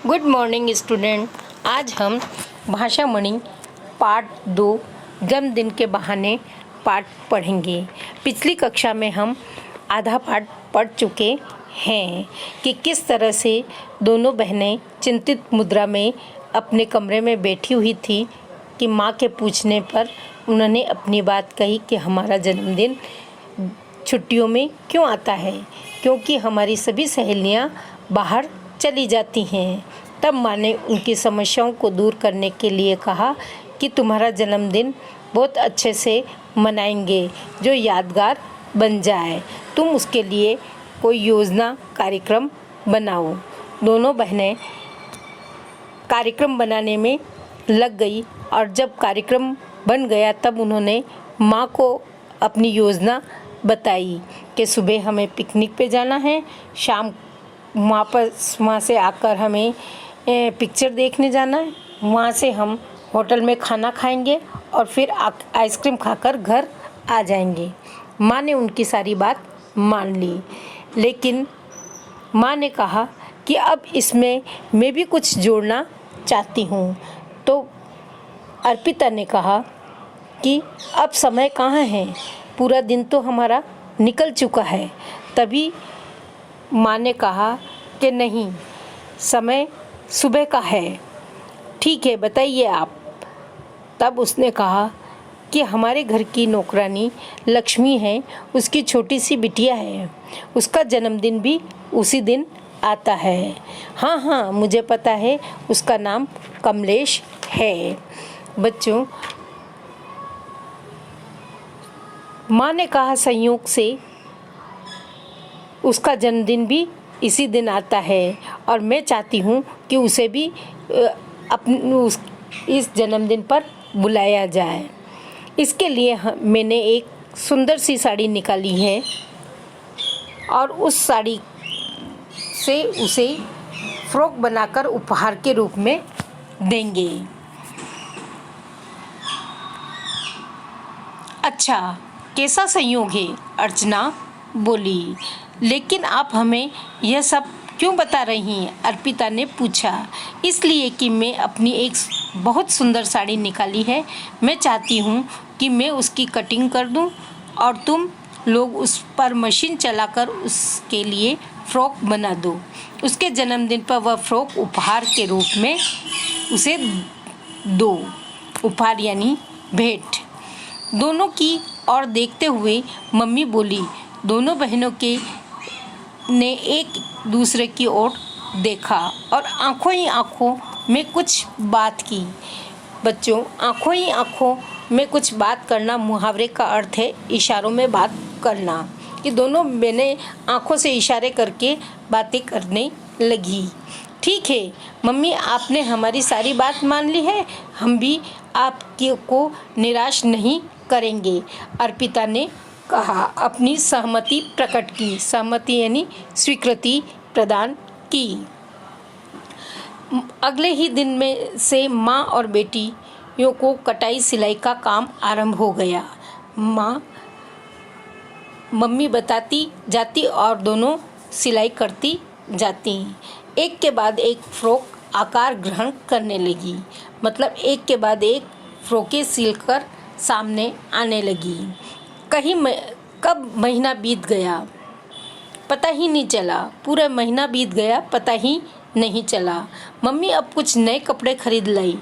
Good morning student. आज हम भाषा मणि पार्ट 2 जन्मदिन के बहाने पाठ पढ़ेंगे। पिछली कक्षा में हम आधा पाठ पढ़ चुके हैं कि किस तरह से दोनों बहनें चिंतित मुद्रा में अपने कमरे में बैठी हुई थी कि माँ के पूछने पर उन्होंने अपनी बात कही कि हमारा जन्मदिन छुट्टियों में क्यों आता है, क्योंकि हमारी सभी सहेलियाँ बाहर चली जाती हैं। तब माँ ने उनकी समस्याओं को दूर करने के लिए कहा कि तुम्हारा जन्मदिन बहुत अच्छे से मनाएंगे जो यादगार बन जाए। तुम उसके लिए कोई योजना कार्यक्रम बनाओ। दोनों बहनें कार्यक्रम बनाने में लग गई और जब कार्यक्रम बन गया तब उन्होंने माँ को अपनी योजना बताई कि सुबह हमें पिकनिक पे जाना है, शाम वापस वहाँ से आकर हमें पिक्चर देखने जाना है, वहाँ से हम होटल में खाना खाएंगे और फिर आइसक्रीम खाकर घर आ जाएंगे। माँ ने उनकी सारी बात मान ली, लेकिन माँ ने कहा कि अब इसमें मैं भी कुछ जोड़ना चाहती हूँ। तो अर्पिता ने कहा कि अब समय कहाँ है, पूरा दिन तो हमारा निकल चुका है। तभी माँ ने कहा कि नहीं, समय सुबह का है। ठीक है, बताइए आप। तब उसने कहा कि हमारे घर की नौकरानी लक्ष्मी है, उसकी छोटी सी बिटिया है, उसका जन्मदिन भी उसी दिन आता है। हाँ हाँ, मुझे पता है, उसका नाम कमलेश है। बच्चों, माँ ने कहा संयोग से उसका जन्मदिन भी इसी दिन आता है और मैं चाहती हूँ कि उसे भी इस जन्मदिन पर बुलाया जाए। इसके लिए मैंने एक सुंदर सी साड़ी निकाली है और उस साड़ी से उसे फ्रॉक बनाकर उपहार के रूप में देंगे। अच्छा, कैसा संयोग है, अर्चना बोली। लेकिन आप हमें यह सब क्यों बता रही हैं? अर्पिता ने पूछा। इसलिए कि मैं अपनी एक बहुत सुंदर साड़ी निकाली है। मैं चाहती हूँ कि मैं उसकी कटिंग कर दूँ और तुम लोग उस पर मशीन चलाकर उसके लिए फ्रॉक बना दो। उसके जन्मदिन पर वह फ्रॉक उपहार के रूप में उसे दो। उपहार यानी भेंट। दोनों की ओर देखते हुए मम्मी बोली। दोनों बहनों ने एक दूसरे की ओर देखा और आंखों ही आंखों में कुछ बात की। बच्चों, आंखों ही आंखों में कुछ बात करना मुहावरे का अर्थ है इशारों में बात करना। कि दोनों बहनें आंखों से इशारे करके बातें करने लगी। ठीक है मम्मी, आपने हमारी सारी बात मान ली है, हम भी आपको निराश नहीं करेंगे, अर्पिता ने कहा। अपनी सहमति प्रकट की। सहमति यानी स्वीकृति प्रदान की। अगले ही दिन में से माँ और बेटियों को कटाई सिलाई का काम आरंभ हो गया। मम्मी बताती जाती और दोनों सिलाई करती जाती। एक के बाद एक फ्रॉक आकार ग्रहण करने लगी। मतलब एक के बाद एक फ्रॉकें सिलकर सामने आने लगी। कब महीना बीत गया पता ही नहीं चला। पूरा महीना बीत गया, पता ही नहीं चला। मम्मी अब कुछ नए कपड़े खरीद लाई।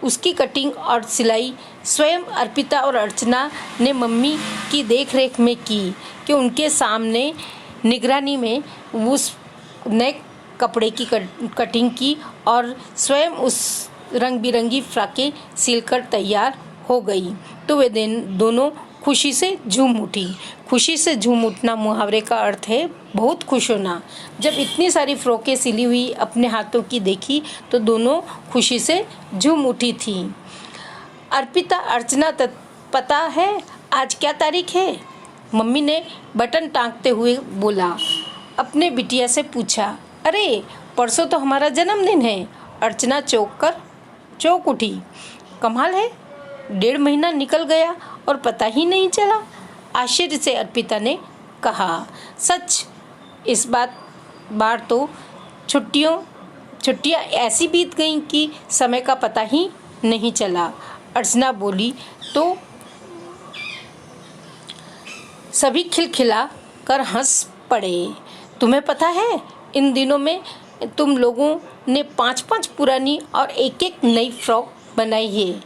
उसकी कटिंग और सिलाई स्वयं अर्पिता और अर्चना ने मम्मी की देखरेख में की कि उनके सामने निगरानी में उस नए कपड़े की कटिंग की और स्वयं उस रंग बिरंगी फ्रॉकें सिलकर तैयार हो गई। तो वे दोनों खुशी से झूम उठी। खुशी से झूम उठना मुहावरे का अर्थ है बहुत खुश होना। जब इतनी सारी फ्रॉकें सिली हुई अपने हाथों की देखी तो दोनों खुशी से झूम उठी थी। अर्पिता, अर्चना, पता है आज क्या तारीख है? मम्मी ने बटन टांगते हुए बोला। अपने बिटिया से पूछा। अरे परसों तो हमारा जन्मदिन है। अर्चना चौंक उठी। कमाल है, 1.5 महीना निकल गया और पता ही नहीं चला, आश्चर्य से अर्पिता ने कहा। सच, इस बार तो छुट्टियों छुट्टियाँ ऐसी बीत गईं कि समय का पता ही नहीं चला। अर्चना बोली तो सभी खिलखिला कर हंस पड़े। तुम्हें पता है, इन दिनों में तुम लोगों ने 5-5 पुरानी और एक-एक नई फ्रॉक बनाई है,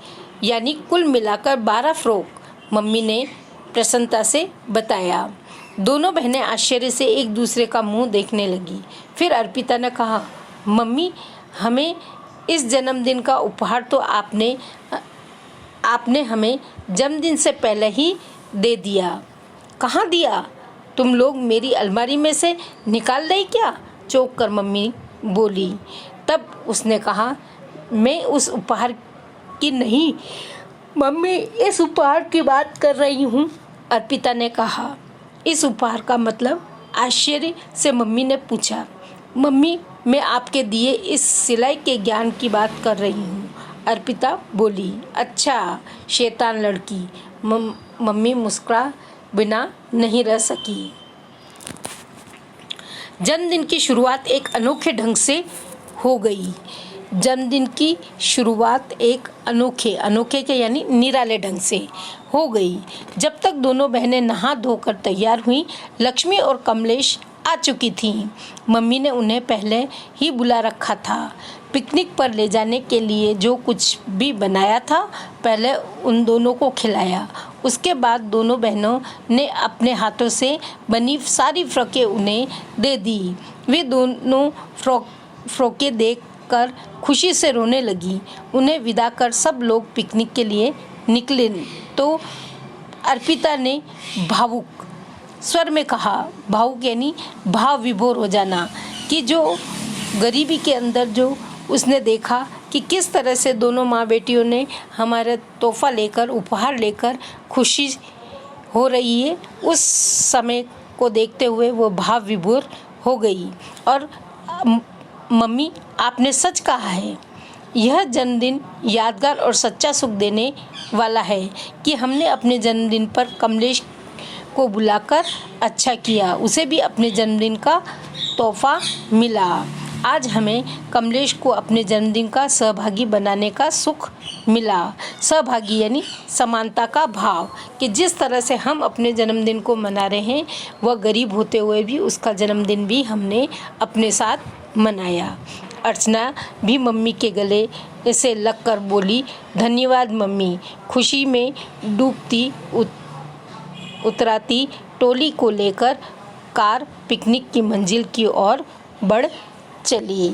यानी कुल मिलाकर 12 फ्रॉक, मम्मी ने प्रसन्नता से बताया। दोनों बहनें आश्चर्य से एक दूसरे का मुंह देखने लगी। फिर अर्पिता ने कहा, मम्मी, हमें इस जन्मदिन का उपहार तो आपने हमें जन्मदिन से पहले ही दे दिया। कहाँ दिया? तुम लोग मेरी अलमारी में से निकाल रही क्या? चौंक कर मम्मी बोली। तब उसने कहा, मैं उस उपहार की नहीं मम्मी, इस उपहार की बात कर रही हूँ, अर्पिता ने कहा। इस उपहार का मतलब? आश्चर्य से मम्मी ने पूछा। मम्मी, मैं आपके दिए इस सिलाई के ज्ञान की बात कर रही हूँ, अर्पिता बोली। अच्छा, शैतान लड़की, मम्मी मुस्कुरा बिना नहीं रह सकी। जन्मदिन की शुरुआत एक अनोखे ढंग से हो गई। जन्मदिन की शुरुआत एक अनोखे के यानी निराले ढंग से हो गई। जब तक दोनों बहनें नहा धोकर तैयार हुईं, लक्ष्मी और कमलेश आ चुकी थीं। मम्मी ने उन्हें पहले ही बुला रखा था। पिकनिक पर ले जाने के लिए जो कुछ भी बनाया था, पहले उन दोनों को खिलाया। उसके बाद दोनों बहनों ने अपने हाथों से बनी सारी फ्रॉकें उन्हें दे दी। वे दोनों फ्रॉकें देखकर खुशी से रोने लगी। उन्हें विदा कर सब लोग पिकनिक के लिए निकले तो अर्पिता ने भावुक स्वर में कहा, भावुक यानी भाव विभोर हो जाना, कि जो गरीबी के अंदर जो उसने देखा कि किस तरह से दोनों माँ बेटियों ने हमारा तोहफा लेकर, उपहार लेकर खुशी हो रही है, उस समय को देखते हुए वो भाव विभोर हो गई। और मम्मी, आपने सच कहा है, यह जन्मदिन यादगार और सच्चा सुख देने वाला है कि हमने अपने जन्मदिन पर कमलेश को बुलाकर अच्छा किया। उसे भी अपने जन्मदिन का तोहफा मिला। आज हमें कमलेश को अपने जन्मदिन का सहभागी बनाने का सुख मिला। सहभागी यानी समानता का भाव, कि जिस तरह से हम अपने जन्मदिन को मना रहे हैं, वह गरीब होते हुए भी उसका जन्मदिन भी हमने अपने साथ मनाया। अर्चना भी मम्मी के गले से लगकर बोली, धन्यवाद मम्मी। खुशी में डूबती उतराती टोली को लेकर कार पिकनिक की मंजिल की ओर बढ़ चली।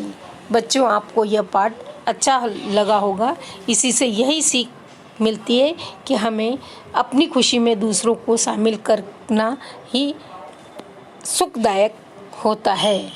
बच्चों, आपको यह पाठ अच्छा लगा होगा। इसी से यही सीख मिलती है कि हमें अपनी खुशी में दूसरों को शामिल करना ही सुखदायक होता है।